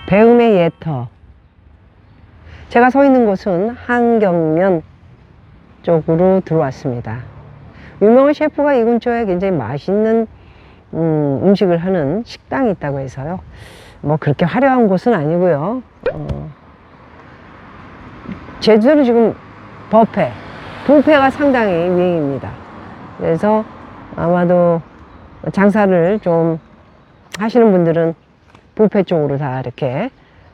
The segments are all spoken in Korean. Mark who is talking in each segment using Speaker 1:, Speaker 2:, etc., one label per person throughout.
Speaker 1: 배움의 예터. 제가 서 있는 곳은 한경면 쪽으로 들어왔습니다. 유명한 셰프가 이 근처에 굉장히 맛있는 음식을 하는 식당이 있다고 해서요. 뭐 그렇게 화려한 곳은 아니고요. 제주도는 지금 뷔페가 상당히 유행입니다. 그래서 아마도 장사를 좀 하시는 분들은 뷔페 쪽으로 다 이렇게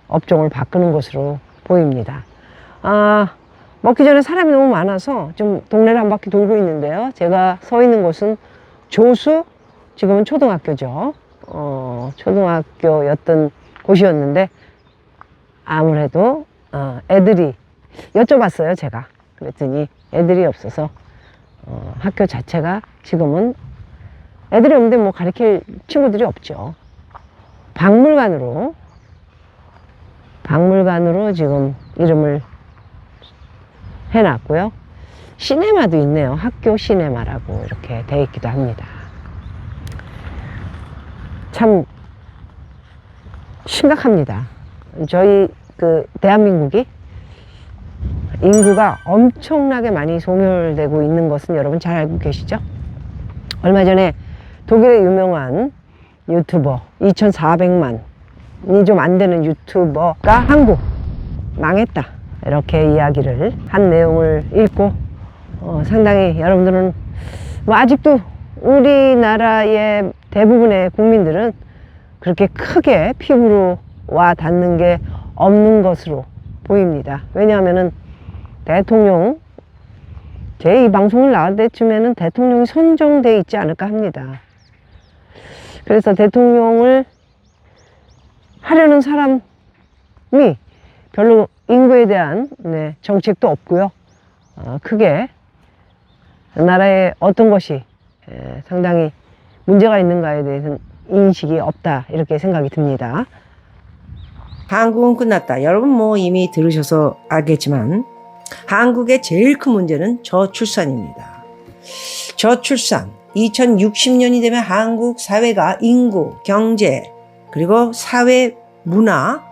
Speaker 1: 업종을 바꾸는 것으로 보입니다. 먹기 전에 사람이 너무 많아서 좀 동네를 한 바퀴 돌고 있는데요. 제가 서 있는 곳은 조수, 지금은 초등학교죠. 초등학교였던 곳이었는데 아무래도 애들이 여쭤봤어요. 제가 그랬더니 애들이 없어서 학교 자체가 지금은 애들이 없는데 뭐 가르칠 친구들이 없죠. 박물관으로 지금 이름을 해놨고요. 시네마도 있네요. 학교 시네마라고 이렇게 되어 있기도 합니다. 참 심각합니다. 저희 대한민국이 인구가 엄청나게 많이 소멸되고 있는 것은 여러분 잘 알고 계시죠? 얼마 전에 독일의 유명한 유튜버 2400만이 좀 안 되는 유튜버가 한국 망했다 이렇게 이야기를 한 내용을 읽고 상당히 여러분들은 뭐 아직도 우리나라의 대부분의 국민들은 그렇게 크게 피부로 와 닿는 게 없는 것으로 보입니다. 왜냐하면은 대통령, 제 이 방송을 나갈 때쯤에는 대통령이 선정돼 있지 않을까 합니다. 그래서 대통령을 하려는 사람이 별로 인구에 대한 정책도 없고요. 크게 나라에 어떤 것이 상당히 문제가 있는가에 대해서는 인식이 없다 이렇게 생각이 듭니다. 한국은 끝났다. 여러분 뭐 이미 들으셔서 알겠지만 한국의 제일 큰 문제는 저출산입니다. 저출산. 2060년이 되면 한국 사회가 인구, 경제, 그리고 사회, 문화,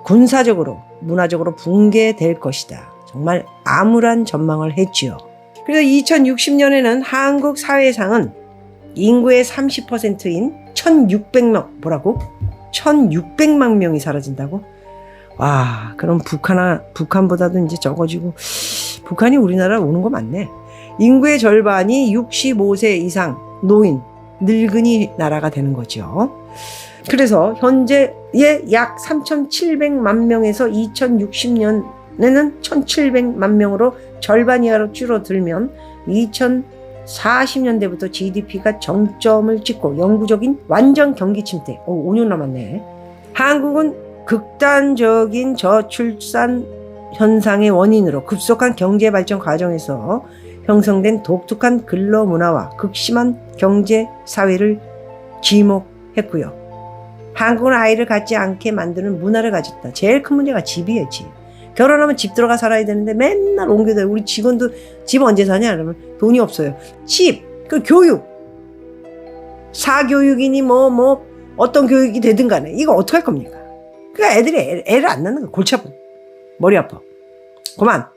Speaker 1: 군사적으로, 문화적으로 붕괴될 것이다. 정말 암울한 전망을 했지요. 그래서 2060년에는 한국 사회상은 인구의 30%인 1600명, 뭐라고? 1600만 명이 사라진다고? 와, 그럼 북한보다도 이제 적어지고, 북한이 우리나라 오는 거 맞네. 인구의 절반이 65세 이상 노인, 늙은이 나라가 되는 거죠. 그래서 현재의 약 3,700만 명에서 2060년에는 1,700만 명으로 절반 이하로 줄어들면 2040년대부터 GDP가 정점을 찍고 영구적인 완전 경기 침체. 5년 남았네. 한국은 극단적인 저출산 현상의 원인으로 급속한 경제 발전 과정에서 형성된 독특한 근로 문화와 극심한 경제 사회를 지목했고요. 한국은 아이를 갖지 않게 만드는 문화를 가졌다. 제일 큰 문제가 집이에요, 집. 결혼하면 집 들어가 살아야 되는데 맨날 옮겨다요. 우리 직원도 집 언제 사냐? 그러면 돈이 없어요. 집, 교육. 사교육이니 어떤 교육이 되든 간에 이거 어떡할 겁니까? 그러니까 애들이 애를 안 낳는 거야. 골치 아파. 머리 아파. 그만.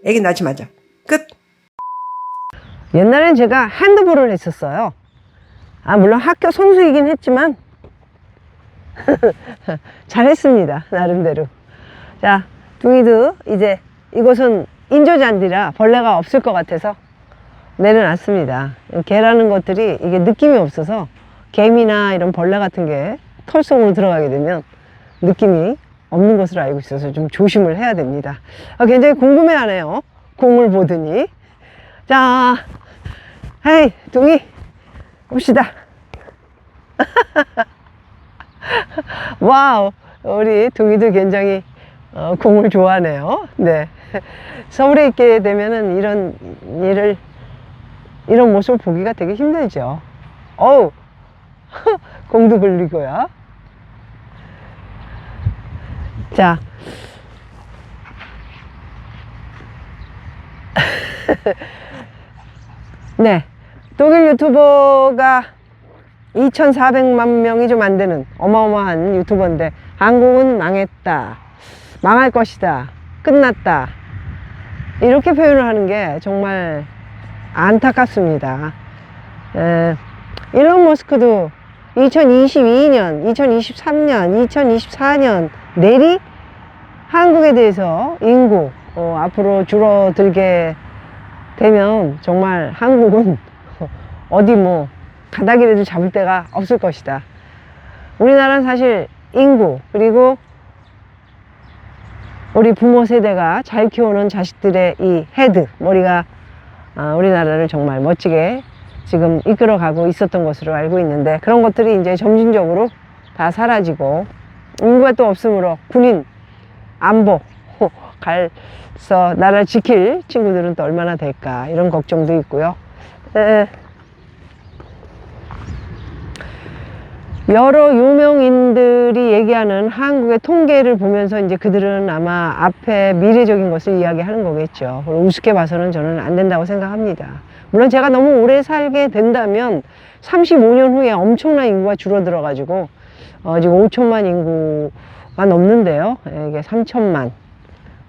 Speaker 1: 애기 낳지 말자. 끝. 옛날엔 제가 핸드볼을 했었어요. 물론 학교 선수이긴 했지만 잘했습니다. 나름대로. 자, 둥이도 이제 이곳은 인조잔디라 벌레가 없을 것 같아서 내려놨습니다. 개라는 것들이 이게 느낌이 없어서 개미나 이런 벌레 같은 게 털 속으로 들어가게 되면 느낌이 없는 것으로 알고 있어서 좀 조심을 해야 됩니다. 굉장히 궁금해하네요. 공을 보더니. 자, 헤이 둥이 봅시다. 와우, 우리 둥이도 굉장히 공을 좋아하네요. 네. 서울에 있게 되면은 이런 모습을 보기가 되게 힘들죠. 어우, 공도 굴리고요. 자. 네. 독일 유튜버가
Speaker 2: 2,400만 명이 좀 안 되는 어마어마한 유튜버인데 한국은 망했다, 망할 것이다, 끝났다, 이렇게 표현을 하는 게 정말 안타깝습니다. 일론 머스크도 2022년, 2023년, 2024년 내리 한국에 대해서 인구 앞으로 줄어들게 되면 정말 한국은 어디 뭐 가닥이라도 잡을 데가 없을 것이다. 우리나라는 사실 인구, 그리고 우리 부모 세대가 잘 키우는 자식들의 이 헤드, 머리가 우리나라를 정말 멋지게 지금 이끌어가고 있었던 것으로 알고 있는데, 그런 것들이 이제 점진적으로 다 사라지고 인구가 또 없으므로 군인, 안보 가서 나라를 지킬 친구들은 또 얼마나 될까, 이런 걱정도 있고요. 여러 유명인들이 얘기하는 한국의 통계를 보면서 이제 그들은 아마 앞에 미래적인 것을 이야기하는 거겠죠. 우습게 봐서는 저는 안 된다고 생각합니다. 물론 제가 너무 오래 살게 된다면 35년 후에 엄청난 인구가 줄어들어 가지고 지금 5천만 인구가 넘는데요. 이게 3천만,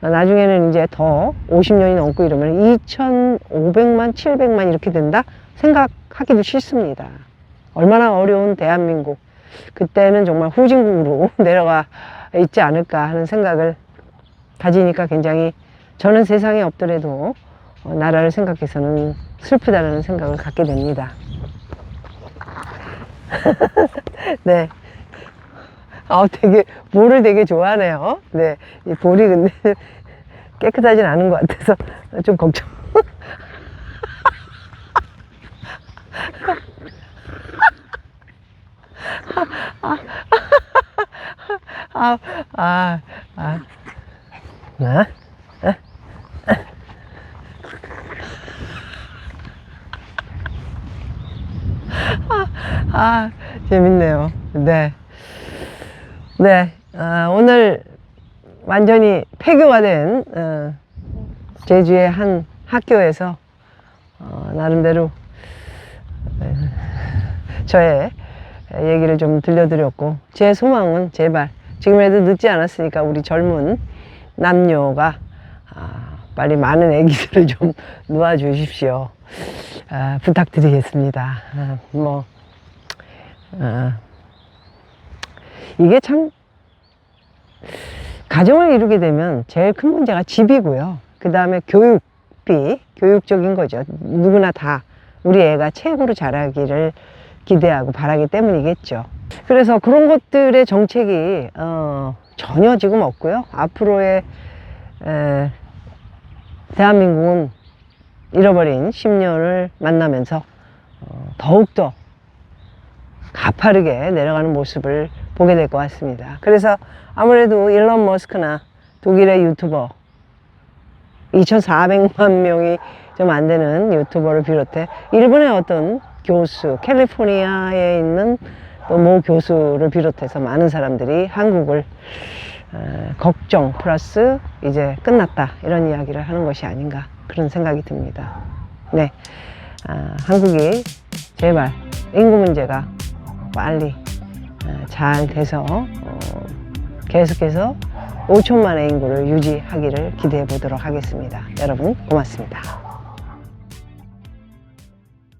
Speaker 2: 나중에는 이제 더 50년이 넘고 이러면 2,500만, 700만 이렇게 된다 생각하기도 싫습니다. 얼마나 어려운 대한민국, 그때는 정말 후진국으로 내려가 있지 않을까 하는 생각을 가지니까 굉장히 저는 세상에 없더라도 나라를 생각해서는 슬프다는 생각을 갖게 됩니다. 네. 되게 볼을 되게 좋아하네요. 네. 이 볼이 근데 깨끗하진 않은 것 같아서 좀 걱정. 재밌네요. 네. 네. 오늘 완전히 폐교가 된 제주의 한 학교에서 나름대로 저의 얘기를 좀 들려드렸고, 제 소망은 제발 지금이라도 늦지 않았으니까 우리 젊은 남녀가 빨리 많은 아기들을 좀 놓아 주십시오. 부탁드리겠습니다. 이게 참, 가정을 이루게 되면 제일 큰 문제가 집이고요. 그 다음에 교육비, 교육적인 거죠. 누구나 다 우리 애가 최고로 자라기를 기대하고 바라기 때문이겠죠. 그래서 그런 것들의 정책이 전혀 지금 없고요. 앞으로의 대한민국은 잃어버린 10년을 만나면서 더욱더 가파르게 내려가는 모습을 보게 될 것 같습니다. 그래서 아무래도 일론 머스크나 독일의 유튜버 2,400만 명이 좀 안 되는 유튜버를 비롯해 일본의 어떤 교수, 캘리포니아에 있는 또 모 교수를 비롯해서 많은 사람들이 한국을 걱정 플러스 이제 끝났다, 이런 이야기를 하는 것이 아닌가, 그런 생각이 듭니다. 네, 한국이 제발 인구 문제가 빨리 잘 돼서 계속해서 5천만의 인구를 유지하기를 기대해 보도록 하겠습니다. 여러분 고맙습니다.